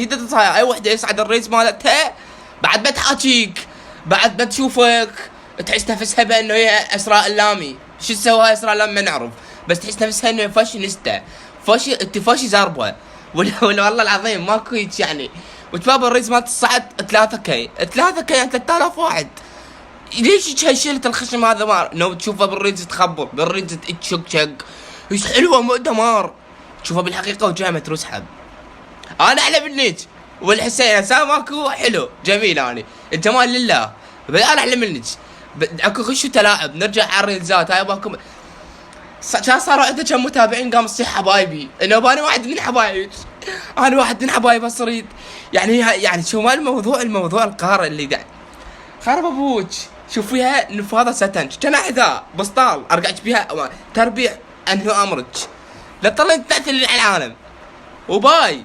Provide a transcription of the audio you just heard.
جديدة اي وحده يصعد الريس مالتها بعد بتحاكيك، بعد بتشوفك تحس نفسها بانه هي اسراء اللامي. شو تسوي اسراء اللامي ما نعرف، بس تحس نفسها انه فاشينيستا، فاشي زاربه ولا والله العظيم ماكو هيك يعني. وتباب الريس مالت الصعد 3K يعني 3000 واحد. ليش هالشيلة الخشم هذا مار؟ لو تشوفه بالريز تخبط، بالريز تشق ايش حلوه مو دمار. تشوفه بالحقيقه وجامة تسحب. انا احلى منك والحسين هسه ماكو حلو جميل اني الجمال لله، بس انا احلى منك. اكو غش وتلاعب. نرجع على الريلزات هاي باكم كان صاروا عنده كم متابعين قام يصيح حبايبي انه انا واحد من حبايبك، انا واحد من حبايب اصريد يعني شو ما الموضوع القهر اللي دع خرب ابوك. شوف فيها نفاضه ستنج كان حذاء بسطال ارقعت بها تربيع انهي امرك لا تطلع تمثل على العالم وباي.